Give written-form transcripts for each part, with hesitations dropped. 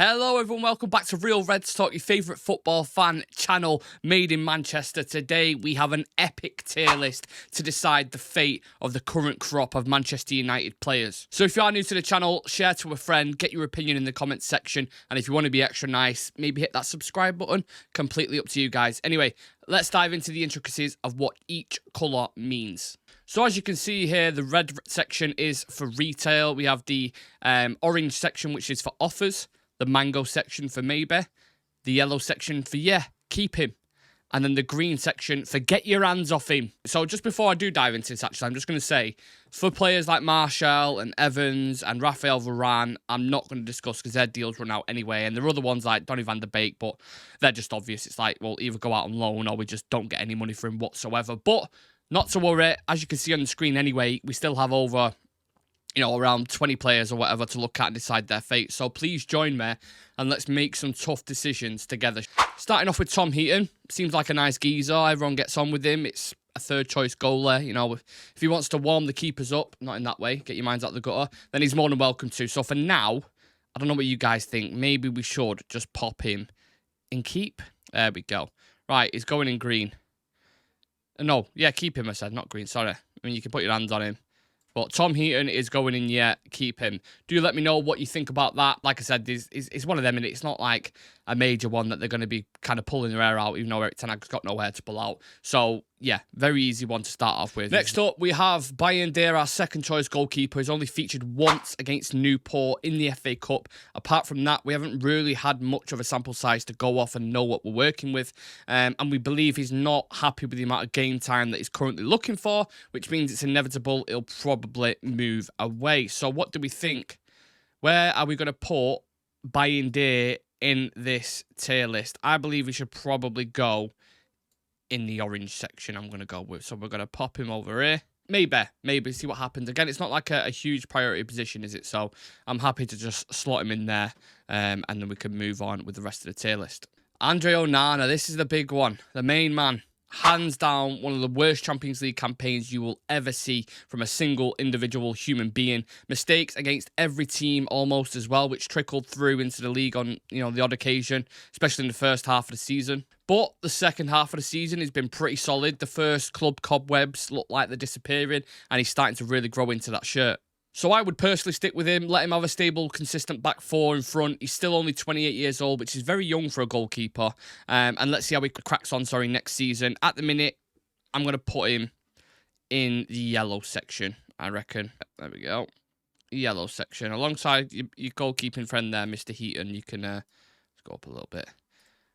Hello everyone, welcome back to Real Reds Talk, your favourite football fan channel made in Manchester. Today we have an epic tier list to decide the fate of the current crop of Manchester United players. So if you are new to the channel, share to a friend, get your opinion in the comments section, and if you want to be extra nice, maybe hit that subscribe button. Completely up to you guys. Anyway, let's dive into the intricacies of what each colour means. So as you can see here, the red section is for retail. We have the orange section, which is for offers. The mango section for maybe, the yellow section for keep him, and then the green section for get your hands off him. So just before I do dive into this, actually, I'm just going to say, for players like Martial and Evans and Raphael Varane, I'm not going to discuss because their deals run out anyway, and there are other ones like Donny van de Beek, but they're just obvious. It's like, well, either go out on loan or we just don't get any money for him whatsoever. But not to worry, as you can see on the screen anyway, we still have over around 20 players or whatever to look at and decide their fate. So please join me and let's make some tough decisions together. Starting off with Tom Heaton. Seems like a nice geezer. Everyone gets on with him. It's a third choice goalie. If he wants to warm the keepers up, not in that way, get your minds out the gutter, then he's more than welcome to. So for now, I don't know what you guys think. Maybe we should just pop him in keep. There we go. Right, he's going in green. No, keep him, I said, not green. Sorry. I mean, you can put your hands on him. But Tom Heaton is going in, keep him. Do let me know what you think about that. Like I said, it's one of them, and it's not like a major one that they're going to be kind of pulling their hair out, even though Eric Ten Hag's got no hair to pull out. So, very easy one to start off with. Next up, we have Bayern, our second choice goalkeeper. He's only featured once against Newport in the FA Cup. Apart from that, we haven't really had much of a sample size to go off and know what we're working with. And we believe he's not happy with the amount of game time that he's currently looking for, which means it's inevitable he'll probably move away. So what do we think? Where are we going to put Bayern in this tier list? I believe we should probably go in the orange section. I'm going to go with. So we're going to pop him over here. Maybe see what happens. Again, it's not like a huge priority position, is it? So I'm happy to just slot him in there, and then we can move on with the rest of the tier list. Andre Onana, this is the big one, the main man. Hands down, one of the worst Champions League campaigns you will ever see from a single individual human being. Mistakes against every team almost as well, which trickled through into the league on, the odd occasion, especially in the first half of the season. But the second half of the season has been pretty solid. The first club cobwebs look like they're disappearing, and he's starting to really grow into that shirt. So I would personally stick with him, let him have a stable, consistent back four in front. He's still only 28 years old, which is very young for a goalkeeper. And let's see how he cracks on, next season. At the minute, I'm going to put him in the yellow section, I reckon. There we go. Yellow section. Alongside your goalkeeping friend there, Mr. Heaton, you can let's go up a little bit.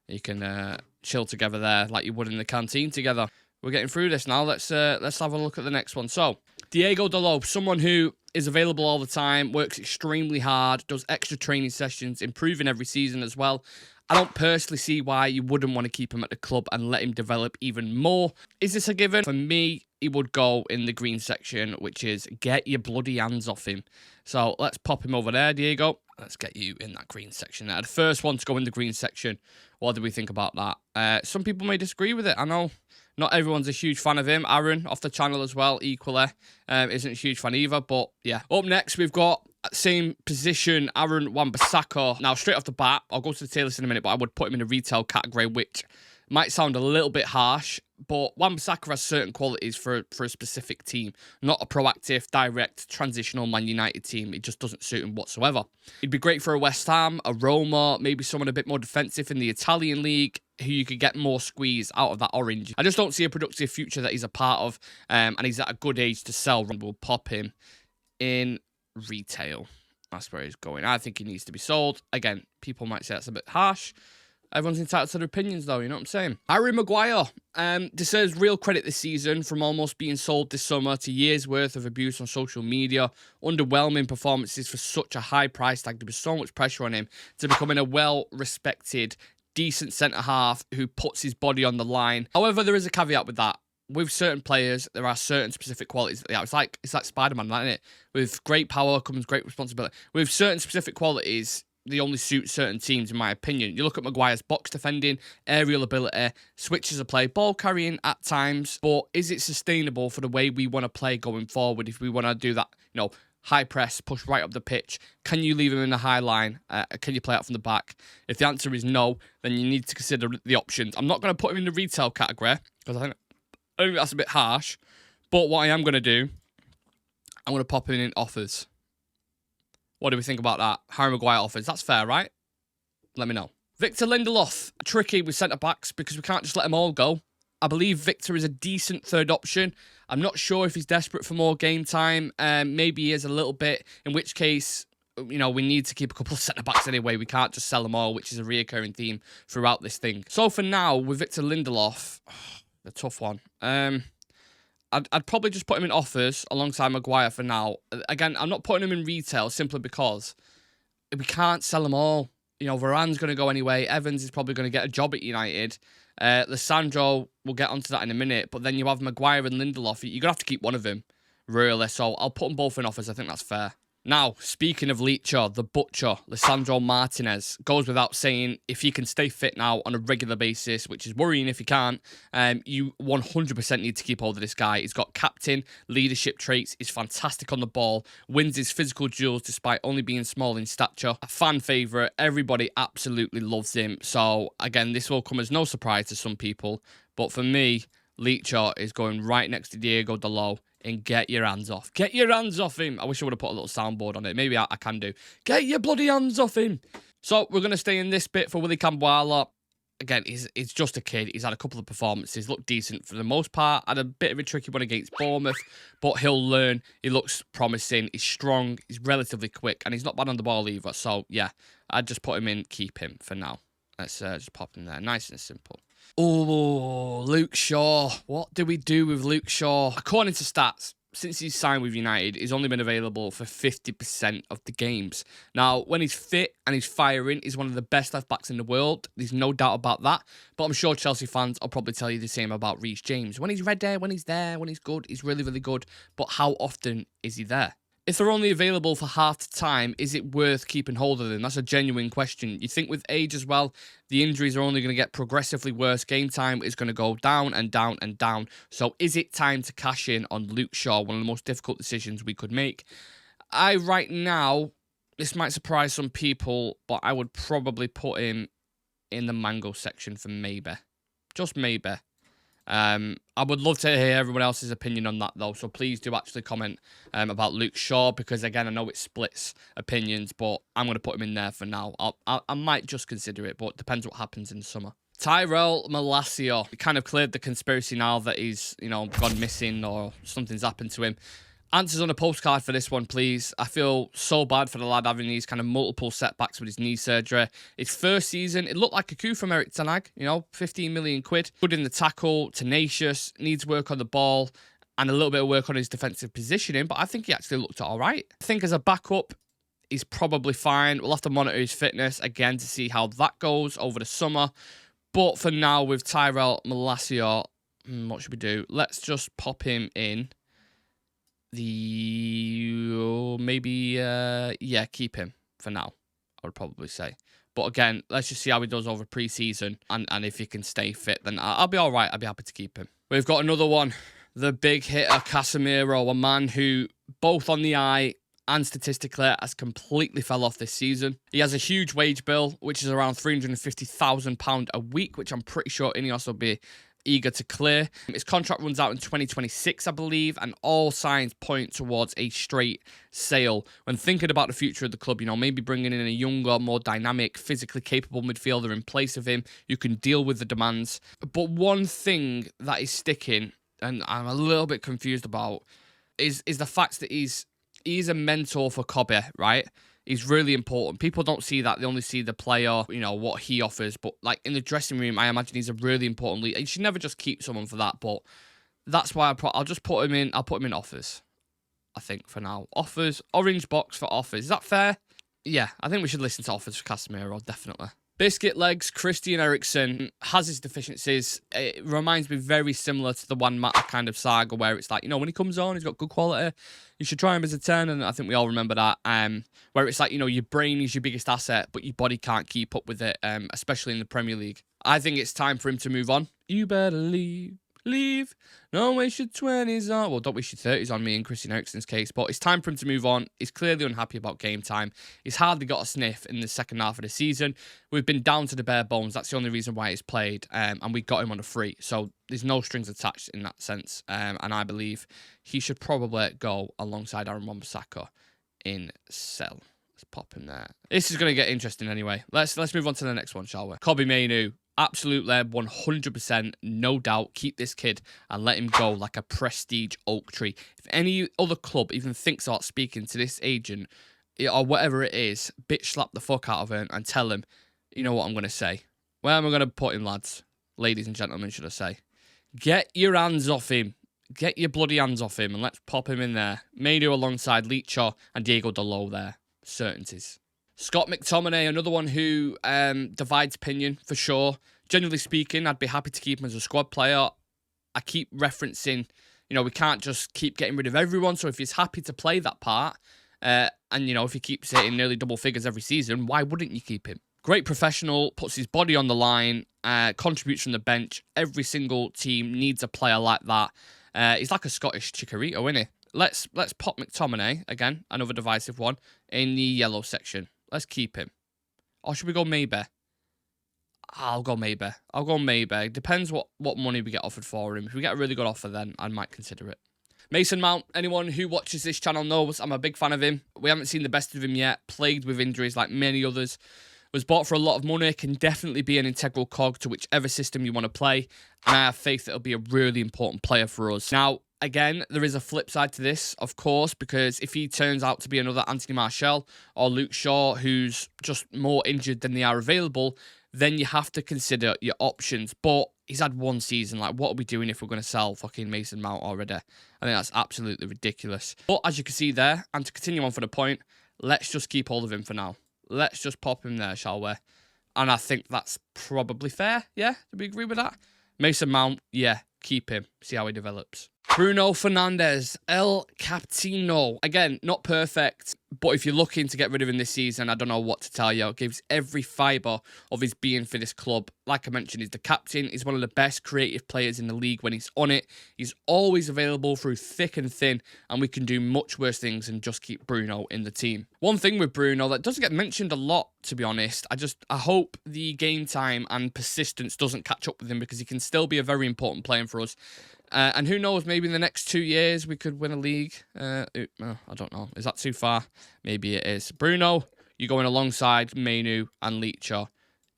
You can chill together there like you would in the canteen together. We're getting through this now. Let's have a look at the next one. So, Diego Dalot, someone who is available all the time, works extremely hard, does extra training sessions, improving every season as well. I don't personally see why you wouldn't want to keep him at the club and let him develop even more. Is this a given? For me, he would go in the green section, which is get your bloody hands off him. So let's pop him over there, Diego. Let's get you in that green section there. The first one to go in the green section. What do we think about that? Some people may disagree with it. I know not everyone's a huge fan of him. Aaron, off the channel as well, equally, isn't a huge fan either. But yeah. Up next, we've got same position, Aaron Wan-Bissaka. Now, straight off the bat, I'll go to the tier list in a minute, but I would put him in a retail category, which might sound a little bit harsh, but Wan-Bissaka has certain qualities for a specific team. Not a proactive, direct, transitional Man United team. It just doesn't suit him whatsoever. He'd be great for a West Ham, a Roma, maybe someone a bit more defensive in the Italian league, who you could get more squeeze out of that orange. I just don't see a productive future that he's a part of, and he's at a good age to sell. We'll pop him in retail. That's where he's going. I think he needs to be sold. Again, people might say that's a bit harsh. Everyone's entitled to their opinions, though, you know what I'm saying? Harry Maguire deserves real credit this season, from almost being sold this summer to years' worth of abuse on social media, underwhelming performances for such a high price tag. There was so much pressure on him to becoming a well-respected, decent centre-half who puts his body on the line. However, there is a caveat with that. With certain players, there are certain specific qualities. Yeah, it's like Spider-Man, isn't it? With great power comes great responsibility. With certain specific qualities, they only suit certain teams, in my opinion. You look at Maguire's box defending, aerial ability, switches of play, ball carrying at times, but is it sustainable for the way we want to play going forward if we want to do that, high press, push right up the pitch. Can you leave him in the high line? Can you play out from the back? If the answer is no, then you need to consider the options. I'm not going to put him in the retail category because I think that's a bit harsh. But what I am going to do, I'm going to pop him in offers. What do we think about that? Harry Maguire offers. That's fair, right? Let me know. Victor Lindelof. Tricky with centre-backs because we can't just let them all go. I believe Victor is a decent third option. I'm not sure if he's desperate for more game time. Maybe he is a little bit, in which case, we need to keep a couple of centre-backs anyway. We can't just sell them all, which is a reoccurring theme throughout this thing. So for now, with Victor Lindelof, the tough one. I'd probably just put him in offers alongside Maguire for now. Again, I'm not putting him in retail simply because we can't sell them all. Varane's going to go anyway. Evans is probably going to get a job at United. Lissandro, we'll get onto that in a minute. But then you have Maguire and Lindelof. You're going to have to keep one of them, really. So I'll put them both in offers. I think that's fair. Now, speaking of Leacher, the Butcher, Lisandro Martinez, goes without saying, if he can stay fit now on a regular basis, which is worrying if he can't, you 100% need to keep hold of this guy. He's got captain, leadership traits, he's fantastic on the ball, wins his physical duels despite only being small in stature. A fan favourite, everybody absolutely loves him. So, again, this will come as no surprise to some people, but for me, Leacher is going right next to Diego Dalot. And get your hands off. Get your hands off him. I wish I would have put a little soundboard on it. Maybe I can do. Get your bloody hands off him. So we're going to stay in this bit for Willy Camboala. Again, he's just a kid. He's had a couple of performances. Looked decent for the most part. Had a bit of a tricky one against Bournemouth. But he'll learn. He looks promising. He's strong. He's relatively quick. And he's not bad on the ball either. So, yeah. I'd just put him in. Keep him for now. Let's just pop him there. Nice and simple. Oh, Luke Shaw. What do we do with Luke Shaw? According to stats, since he's signed with United, he's only been available for 50% of the games. Now, when he's fit and he's firing, he's one of the best left-backs in the world. There's no doubt about that. But I'm sure Chelsea fans will probably tell you the same about Reece James. When he's ready, when he's there, when he's good, he's really, really good. But how often is he there? If they're only available for half the time, is it worth keeping hold of them? That's a genuine question. You think with age as well, the injuries are only going to get progressively worse. Game time is going to go down and down and down. So is it time to cash in on Luke Shaw, one of the most difficult decisions we could make? Right now, this might surprise some people, but I would probably put him in the mango section for maybe. Just maybe. I would love to hear everyone else's opinion on that, though. So please do actually comment about Luke Shaw, because, again, I know it splits opinions, but I'm going to put him in there for now. I might just consider it, but it depends what happens in the summer. Tyrell Malacia. He kind of cleared the conspiracy now that he's, gone missing or something's happened to him. Answers on a postcard for this one, please. I feel so bad for the lad having these kind of multiple setbacks with his knee surgery. His first season, it looked like a coup from Erik ten Hag, 15 million quid. Good in the tackle, tenacious, needs work on the ball, and a little bit of work on his defensive positioning, but I think he actually looked all right. I think as a backup, he's probably fine. We'll have to monitor his fitness again to see how that goes over the summer. But for now, with Tyrell Malacia, what should we do? Let's just pop him in. Keep him for now, I would probably say. But again, let's just see how he does over pre-season, and if he can stay fit, then I'll be all right. I'll be happy to keep him. We've got another one, the big hitter, Casemiro, a man who, both on the eye and statistically, has completely fell off this season. He has a huge wage bill, which is around £350,000 a week, which I'm pretty sure Ineos will be eager to clear. His contract runs out in 2026, I believe, and all signs point towards a straight sale. When thinking about the future of the club, maybe bringing in a younger, more dynamic, physically capable midfielder in place of him, you can deal with the demands. But one thing that is sticking, and I'm a little bit confused about, is the fact that he's a mentor for Kobe, right? He's really important. People don't see that. They only see the player, what he offers. But, in the dressing room, I imagine he's a really important leader. You should never just keep someone for that. But that's why I'll just put him in. I'll put him in offers, I think, for now. Offers. Orange box for offers. Is that fair? Yeah, I think we should listen to offers for Casemiro, definitely. Biscuit legs, Christian Eriksen has his deficiencies. It reminds me very similar to the Juan Mata kind of saga, where it's when he comes on, he's got good quality. You should try him as a 10, and I think we all remember that. Where it's your brain is your biggest asset, but your body can't keep up with it, especially in the Premier League. I think it's time for him to move on. You better leave. leave. Don't waste your 20s on. Well, don't waste your 30s on me in Christian Eriksen's case. But it's time for him to move on. He's clearly unhappy about game time. He's hardly got a sniff in the second half of the season. We've been down to the bare bones. That's the only reason why he's played. And we got him on a free. So there's no strings attached in that sense. And I believe he should probably go alongside Aaron Wan-Bissaka in sell. Let's pop him there. This is going to get interesting anyway. Let's move on to the next one, shall we? Kobbie Mainoo. Absolutely, 100%, no doubt. Keep this kid and let him go like a prestige oak tree. If any other club even thinks about speaking to this agent or whatever it is, bitch slap the fuck out of him and tell him, you know what I'm going to say. Where am I going to put him, lads? Ladies and gentlemen, should I say. Get your hands off him. Get your bloody hands off him and let's pop him in there. Mainoo alongside Leacher and Diego Dalot there. Certainties. Scott McTominay, another one who divides opinion for sure. Generally speaking, I'd be happy to keep him as a squad player. I keep referencing, you know, we can't just keep getting rid of everyone. So if he's happy to play that part, and, you know, if he keeps hitting nearly double figures every season, why wouldn't you keep him? Great professional, puts his body on the line, contributes from the bench. Every single team needs a player like that. He's like a Scottish Chicharito, isn't he? Let's pop McTominay, again, another divisive one, in the yellow section. Let's keep him. Or should we go maybe? I'll go maybe. I'll go maybe. Depends what money we get offered for him. If we get a really good offer, then I might consider it. Mason Mount, anyone who watches this channel knows I'm a big fan of him. We haven't seen the best of him yet. Plagued with injuries like many others. Was bought for a lot of money. Can definitely be an integral cog to whichever system you want to play. And I have faith that he'll be a really important player for us. Now, again, there is a flip side to this, of course, because if he turns out to be another Anthony Martial or Luke Shaw, who's just more injured than they are available, then you have to consider your options. But he's had one season. Like, what are we doing if we're going to sell fucking Mason Mount already? I think that's absolutely ridiculous. But as you can see there, and to continue on for the point, let's just keep hold of him for now. Let's just pop him there, shall we? And I think that's probably fair. Yeah? Do we agree with that? Mason Mount, yeah, keep him. See how he develops. Bruno Fernandes, El Capitino. Again, not perfect, but if you're looking to get rid of him this season, I don't know what to tell you. It gives every fibre of his being for this club. Like I mentioned, he's the captain. He's one of the best creative players in the league when he's on it. He's always available through thick and thin, and we can do much worse things than just keep Bruno in the team. One thing with Bruno that doesn't get mentioned a lot, to be honest, I hope the game time and persistence doesn't catch up with him because he can still be a very important player for us. And who knows, maybe in the next 2 years we could win a league. I don't know. Is that too far? Maybe it is. Bruno, you're going alongside Mainoo and Leacher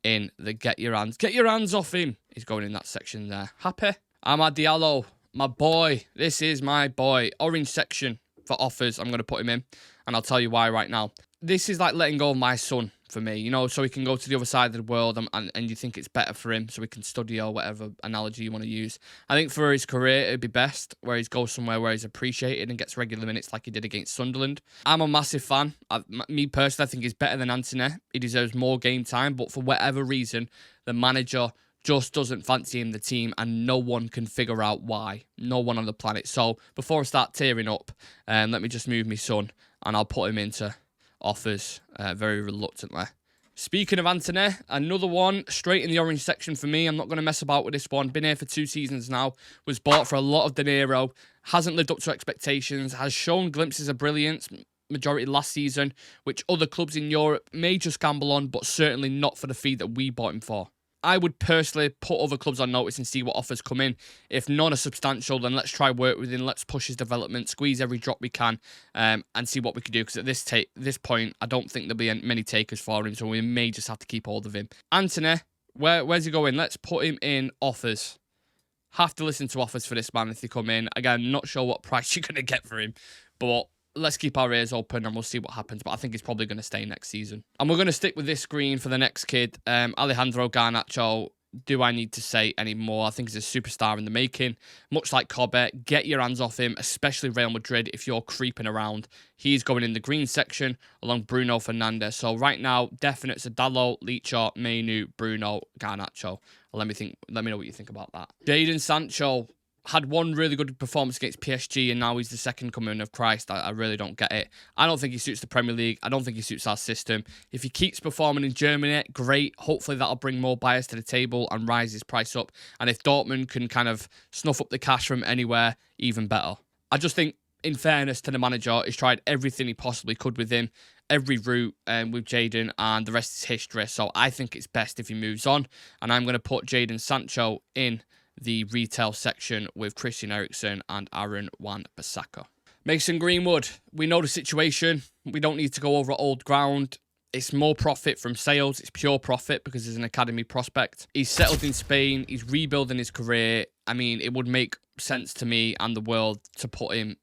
in the get your hands off him. He's going in that section there. Happy? Amad Diallo, my boy. This is my boy. Orange section for offers. I'm going to put him in. And I'll tell you why right now. This is like letting go of my son for me, you know, so he can go to the other side of the world and you think it's better for him so he can study or whatever analogy you want to use. I think for his career, it'd be best where he goes somewhere where he's appreciated and gets regular minutes like he did against Sunderland. I'm a massive fan. Me personally, I think he's better than Antony. He deserves more game time, but for whatever reason, the manager just doesn't fancy him, the team, and no one can figure out why. No one on the planet. So before I start tearing up, let me just move my son and I'll put him into offers very reluctantly. Speaking of Antony, another one straight in the orange section for me. I'm not going to mess about with this one. Been here for 2 seasons now. Was bought for a lot of dinero. Hasn't lived up to expectations. Has shown glimpses of brilliance, majority last season, which other clubs in Europe may just gamble on, but certainly not for the fee that we bought him for. I would personally put other clubs on notice and see what offers come in. If none are substantial, then let's try work with him. Let's push his development, squeeze every drop we can, and see what we can do. Because at this point, I don't think there'll be many takers for him, so we may just have to keep hold of him. Antony, where's he going? Let's put him in offers. Have to listen to offers for this man if they come in. Again, not sure what price you're going to get for him, but let's keep our ears open and we'll see what happens. But I think he's probably going to stay next season. And we're going to stick with this screen for the next kid. Alejandro Garnacho. Do I need to say any more? I think he's a superstar in the making. Much like Kobbie, get your hands off him, especially Real Madrid if you're creeping around. He's going in the green section along Bruno Fernandes. So right now, definites are Dalot, Leacher, Mainoo, Bruno, Garnacho. Let me know what you think about that. Jadon Sancho. had one really good performance against PSG, and now he's the second coming of Christ. I really don't get it. I don't think he suits the Premier League. I don't think he suits our system. If he keeps performing in Germany, great. Hopefully that'll bring more buyers to the table and rise his price up. And if Dortmund can kind of snuff up the cash from anywhere, even better. I just think, in fairness to the manager, he's tried everything he possibly could with him, every route with Jadon, and the rest is history. So I think it's best if he moves on. And I'm going to put Jadon Sancho in the retail section with Christian Eriksen and Aaron Wan-Bissaka. Mason Greenwood, we know the situation. We don't need to go over old ground. It's more profit from sales. It's pure profit because he's an academy prospect. He's settled in Spain. He's rebuilding his career. I mean, it would make sense to me and the world to put him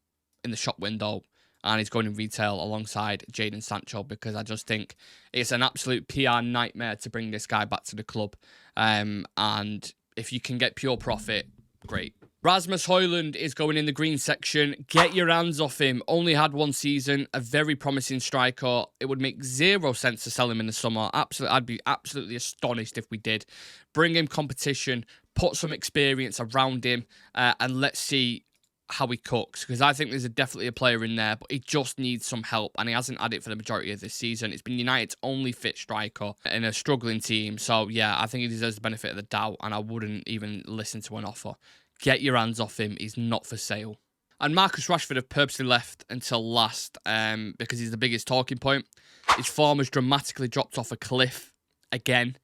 in the shop window, and he's going in retail alongside Jadon Sancho because I just think it's an absolute PR nightmare to bring this guy back to the club. And if you can get pure profit, great. Rasmus Højlund is going in the green section. Get your hands off him. Only had one season, a very promising striker. It would make zero sense to sell him in the summer. I'd be absolutely astonished if we did. Bring him competition, put some experience around him, and let's see how he cooks, because I think there's definitely a player in there, but he just needs some help, and he hasn't had it for the majority of this season. It's been United's only fit striker in a struggling team, so yeah, I think he deserves the benefit of the doubt, and I wouldn't even listen to an offer. Get your hands off him. He's not for sale. And Marcus Rashford have purposely left until last because he's the biggest talking point. His form has dramatically dropped off a cliff again.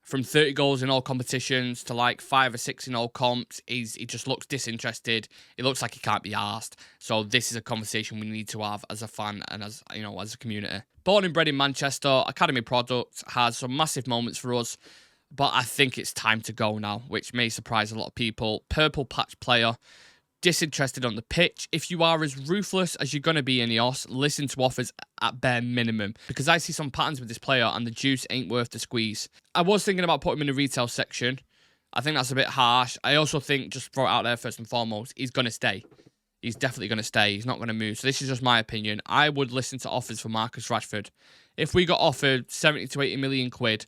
From 30 goals in all competitions to like 5 or 6 in all comps, he just looks disinterested. It looks like he can't be arsed. So this is a conversation we need to have as a fan and as a community. Born and bred in Manchester, academy product, has some massive moments for us, but I think it's time to go now, which may surprise a lot of people. Purple patch player, disinterested on the pitch. If you are as ruthless as you're going to be in EOS, listen to offers at bare minimum, because I see some patterns with this player and the juice ain't worth the squeeze. I was thinking about putting him in the retail section. I think that's a bit harsh. I also think, just throw it out there first and foremost, he's going to stay. He's definitely going to stay. He's not going to move. So this is just my opinion. I would listen to offers for Marcus Rashford. If we got offered 70 to 80 million quid,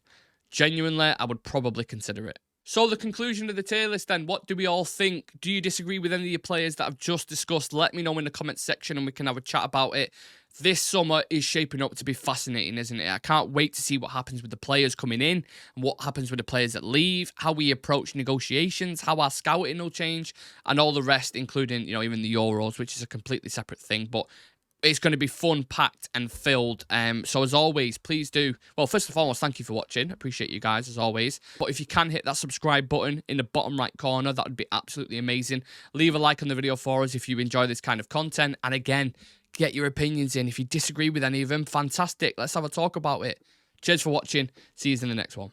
genuinely, I would probably consider it. So the conclusion of the tier list then, what do we all think? Do you disagree with any of the players that I've just discussed? Let me know in the comments section and we can have a chat about it. This summer is shaping up to be fascinating, isn't it? I can't wait to see what happens with the players coming in and what happens with the players that leave, how we approach negotiations, how our scouting will change, and all the rest, including, even the Euros, which is a completely separate thing. But it's going to be fun, packed, and filled. So as always, please do. Well, first and foremost, thank you for watching. Appreciate you guys, as always. But if you can hit that subscribe button in the bottom right corner, that would be absolutely amazing. Leave a like on the video for us if you enjoy this kind of content. And again, get your opinions in. If you disagree with any of them, fantastic. Let's have a talk about it. Cheers for watching. See you in the next one.